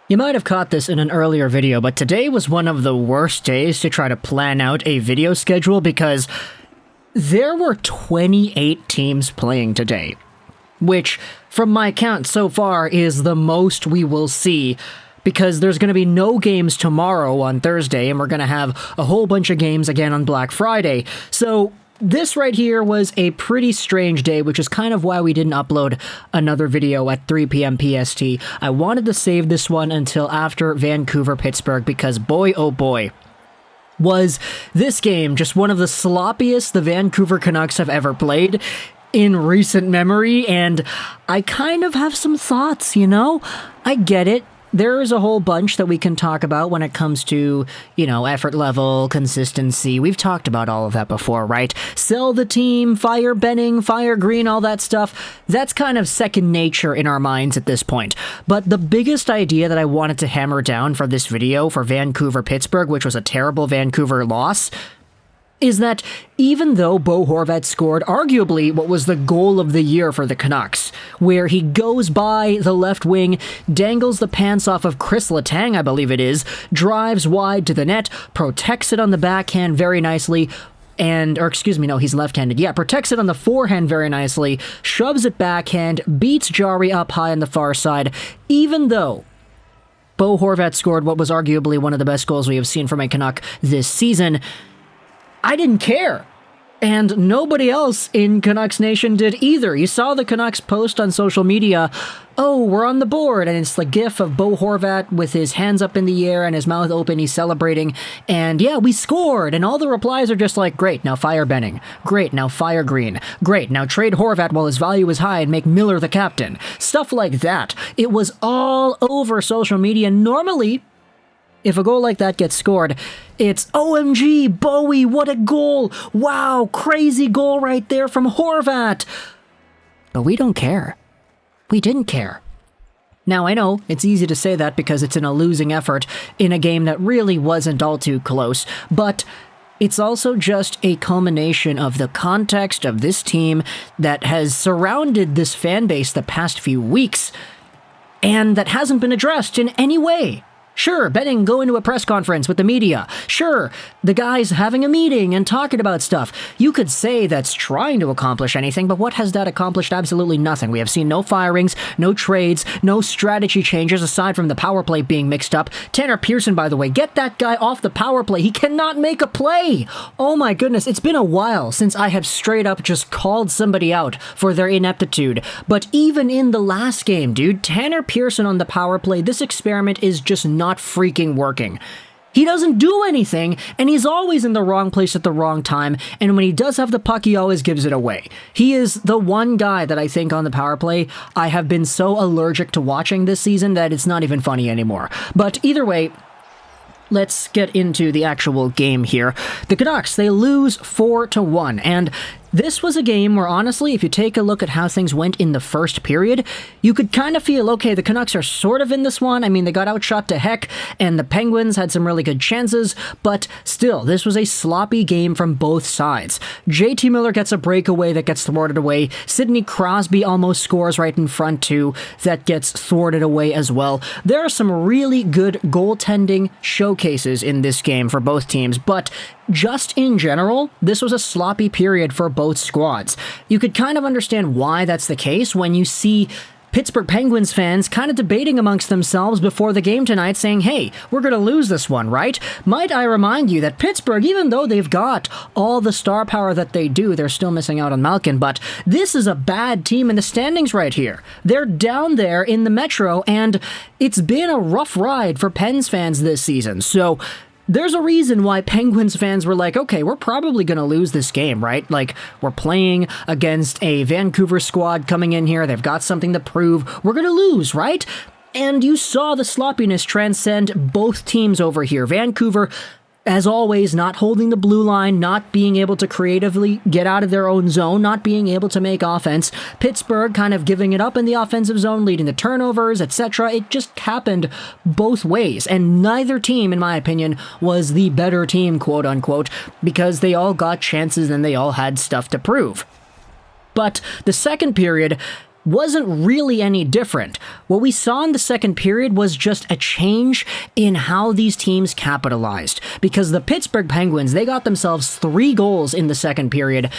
You might have caught this in an earlier video, but today was one of the worst days to try to plan out a video schedule because there were 28 teams playing today, which, from my count so far, is the most we will see because there's going to be no games tomorrow on Thursday, and we're going to have a whole bunch of games again on Black Friday. So this right here was a pretty strange day, which is kind of why we didn't upload another video at 3 p.m. PST. I wanted to save this one until after Vancouver-Pittsburgh because boy, oh boy, was this game just one of the sloppiest the Vancouver Canucks have ever played in recent memory, and I kind of have some thoughts, you know? I get it. There is a whole bunch that we can talk about when it comes to, effort level, consistency. We've talked about all of that before, right? Sell the team, fire Benning, fire Green, all that stuff. That's kind of second nature in our minds at this point. But the biggest idea that I wanted to hammer down for this video for Vancouver-Pittsburgh, which was a terrible Vancouver loss, is that even though Bo Horvat scored arguably what was the goal of the year for the Canucks, where he goes by the left wing, dangles the pants off of Chris Letang, I believe it is, drives wide to the net, protects it on the backhand very nicely, he's left-handed. Yeah, protects it on the forehand very nicely, shoves it backhand, beats Jarry up high on the far side, even though Bo Horvat scored what was arguably one of the best goals we have seen from a Canuck this season. I didn't care. And nobody else in Canucks Nation did either. You saw the Canucks post on social media, "Oh, we're on the board," and it's the gif of Bo Horvat with his hands up in the air and his mouth open, he's celebrating, and yeah, we scored, and all the replies are just like, "Great, now fire Benning. Great, now fire Green. Great, now trade Horvat while his value is high and make Miller the captain." Stuff like that. It was all over social media. Normally, if a goal like that gets scored, it's OMG, Bowie, what a goal! Wow, crazy goal right there from Horvat! But we don't care. We didn't care. Now, I know it's easy to say that because it's in a losing effort in a game that really wasn't all too close, but it's also just a culmination of the context of this team that has surrounded this fan base the past few weeks, and that hasn't been addressed in any way. Sure, Benning going to a press conference with the media. Sure, the guys having a meeting and talking about stuff. You could say that's trying to accomplish anything, but what has that accomplished? Absolutely nothing. We have seen no firings, no trades, no strategy changes aside from the power play being mixed up. Tanner Pearson, by the way, get that guy off the power play. He cannot make a play. Oh my goodness, it's been a while since I have straight up just called somebody out for their ineptitude. But even in the last game, dude, Tanner Pearson on the power play, this experiment is just not freaking working. He doesn't do anything, and he's always in the wrong place at the wrong time, and when he does have the puck, he always gives it away. He is the one guy that I think on the power play I have been so allergic to watching this season that it's not even funny anymore. But either way, let's get into the actual game here. The Canucks, they lose 4-1, and this was a game where, honestly, if you take a look at how things went in the first period, you could kind of feel, okay, the Canucks are sort of in this one. I mean, they got outshot to heck, and the Penguins had some really good chances, but still, this was a sloppy game from both sides. JT Miller gets a breakaway that gets thwarted away. Sidney Crosby almost scores right in front, too. That gets thwarted away as well. There are some really good goaltending showcases in this game for both teams, but just in general, this was a sloppy period for both squads. You could kind of understand why that's the case when you see Pittsburgh Penguins fans kind of debating amongst themselves before the game tonight saying, hey, we're going to lose this one, right? Might I remind you that Pittsburgh, even though they've got all the star power that they do, they're still missing out on Malkin, but this is a bad team in the standings right here. They're down there in the Metro, and it's been a rough ride for Pens fans this season, so there's a reason why Penguins fans were like, okay, we're probably going to lose this game, right? Like, we're playing against a Vancouver squad coming in here. They've got something to prove. We're going to lose, right? And you saw the sloppiness transcend both teams over here. Vancouver, as always, not holding the blue line, not being able to creatively get out of their own zone, not being able to make offense. Pittsburgh kind of giving it up in the offensive zone, leading to turnovers, etc. It just happened both ways, and neither team, in my opinion, was the better team, quote-unquote, because they all got chances and they all had stuff to prove. But the second period, wasn't really any different. What we saw in the second period was just a change in how these teams capitalized. Because the Pittsburgh Penguins, they got themselves 3 goals in the second period,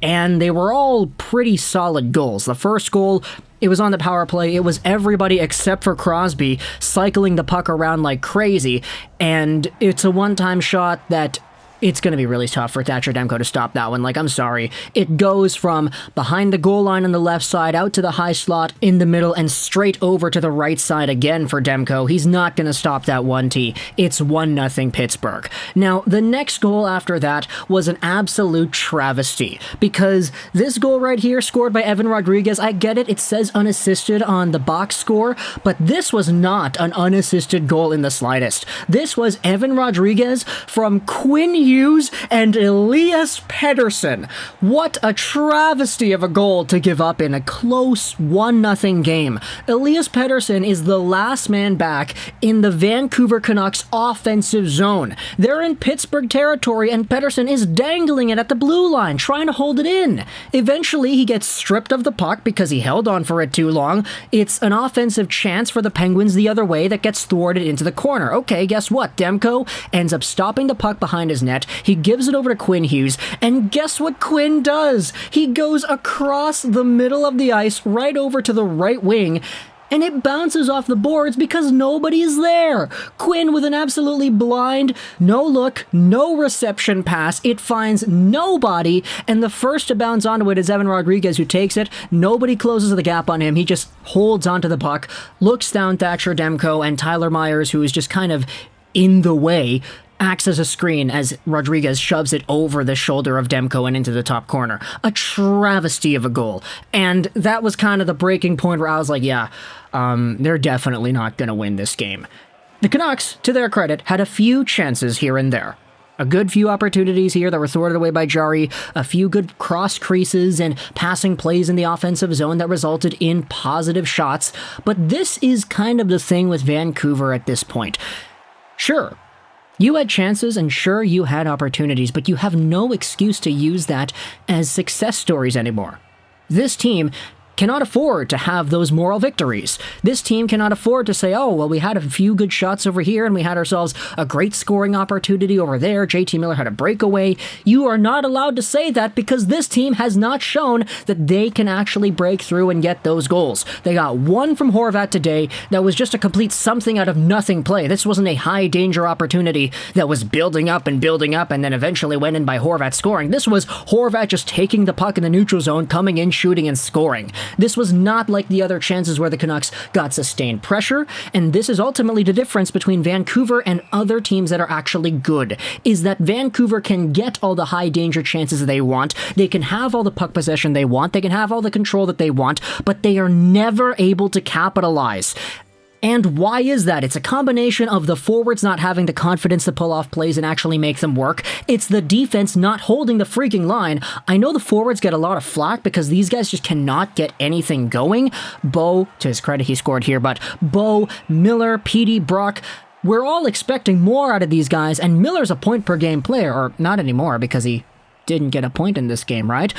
and they were all pretty solid goals. The first goal, it was on the power play. It was everybody except for Crosby cycling the puck around like crazy, and it's a one-time shot that it's going to be really tough for Thatcher Demko to stop that one. Like, I'm sorry. It goes from behind the goal line on the left side out to the high slot in the middle and straight over to the right side again for Demko. He's not going to stop that 1T. It's 1-0 Pittsburgh. Now, the next goal after that was an absolute travesty because this goal right here, scored by Evan Rodrigues, I get it. It says unassisted on the box score, but this was not an unassisted goal in the slightest. This was Evan Rodrigues from Quinn Hughes and Elias Pettersson. What a travesty of a goal to give up in a close 1-0 game. Elias Pettersson is the last man back in the Vancouver Canucks offensive zone. They're in Pittsburgh territory and Pettersson is dangling it at the blue line, trying to hold it in. Eventually, he gets stripped of the puck because he held on for it too long. It's an offensive chance for the Penguins the other way that gets thwarted into the corner. Okay, guess what? Demko ends up stopping the puck behind his net. He gives it over to Quinn Hughes, and guess what Quinn does? He goes across the middle of the ice right over to the right wing, and it bounces off the boards because nobody's there. Quinn with an absolutely blind, no look, no reception pass. It finds nobody, and the first to bounce onto it is Evan Rodrigues, who takes it. Nobody closes the gap on him. He just holds onto the puck, looks down Thatcher Demko, and Tyler Myers, who is just kind of in the way, acts as a screen as Rodrigues shoves it over the shoulder of Demko and into the top corner. A travesty of a goal. And that was kind of the breaking point where I was like, yeah, they're definitely not going to win this game. The Canucks, to their credit, had a few chances here and there. A good few opportunities here that were thwarted away by Jarry, a few good cross creases and passing plays in the offensive zone that resulted in positive shots. But this is kind of the thing with Vancouver at this point. Sure, you had chances and sure, you had opportunities, but you have no excuse to use that as success stories anymore. This team cannot afford to have those moral victories. This team cannot afford to say, oh, well, we had a few good shots over here and we had ourselves a great scoring opportunity over there. JT Miller had a breakaway. You are not allowed to say that because this team has not shown that they can actually break through and get those goals. They got one from Horvat today that was just a complete something out of nothing play. This wasn't a high danger opportunity that was building up and then eventually went in by Horvat scoring. This was Horvat just taking the puck in the neutral zone, coming in, shooting, and scoring. This was not like the other chances where the Canucks got sustained pressure, and this is ultimately the difference between Vancouver and other teams that are actually good, is that Vancouver can get all the high danger chances they want, they can have all the puck possession they want, they can have all the control that they want, but they are never able to capitalize. And why is that? It's a combination of the forwards not having the confidence to pull off plays and actually make them work. It's the defense not holding the freaking line. I know the forwards get a lot of flack because these guys just cannot get anything going. Bo, to his credit, he scored here, but Bo, Miller, Petey, Brock, we're all expecting more out of these guys, and Miller's a point-per-game player, or not anymore because he didn't get a point in this game, right?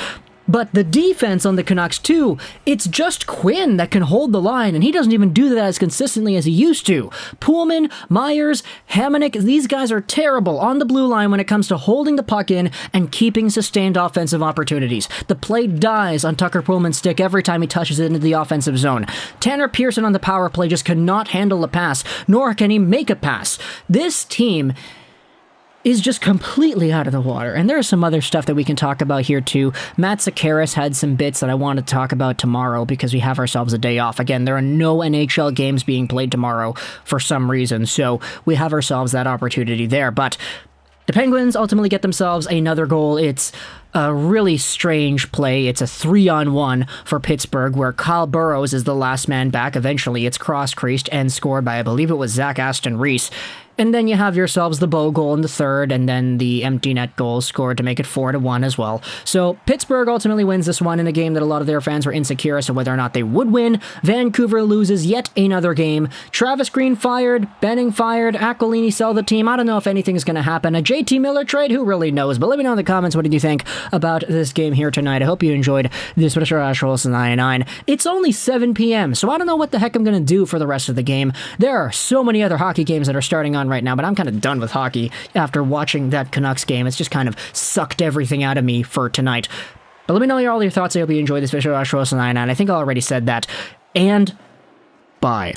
But the defense on the Canucks, too, it's just Quinn that can hold the line, and he doesn't even do that as consistently as he used to. Poolman, Myers, Hamonic, these guys are terrible on the blue line when it comes to holding the puck in and keeping sustained offensive opportunities. The play dies on Tucker Poolman's stick every time he touches it into the offensive zone. Tanner Pearson on the power play just cannot handle a pass, nor can he make a pass. This team is just completely out of the water. And there's some other stuff that we can talk about here too. Matt Sakaris had some bits that I want to talk about tomorrow because we have ourselves a day off. Again, there are no NHL games being played tomorrow for some reason, so we have ourselves that opportunity there. But the Penguins ultimately get themselves another goal. It's a really strange play. It's a 3-on-1 for Pittsburgh where Kyle Burroughs is the last man back. Eventually, it's cross-creased and scored by, I believe it was Zach Aston Reese. And then you have yourselves the Bow goal in the third, and then the empty net goal scored to make it 4-1 as well. So Pittsburgh ultimately wins this one in a game that a lot of their fans were insecure as to whether or not they would win. Vancouver loses yet another game. Travis Green fired, Benning fired, Aquilini sell the team. I don't know if anything's going to happen. A JT Miller trade, who really knows? But let me know in the comments, what did you think about this game here tonight? I hope you enjoyed this Mr. Ash Wilson 99. It's only 7 p.m., so I don't know what the heck I'm going to do for the rest of the game. There are so many other hockey games that are starting on right now, but I'm kind of done with hockey after watching that Canucks game. It's just kind of sucked everything out of me for tonight. But let me know all your thoughts. I hope you enjoyed this video. Ash Wilson 99. I think I already said that. And bye.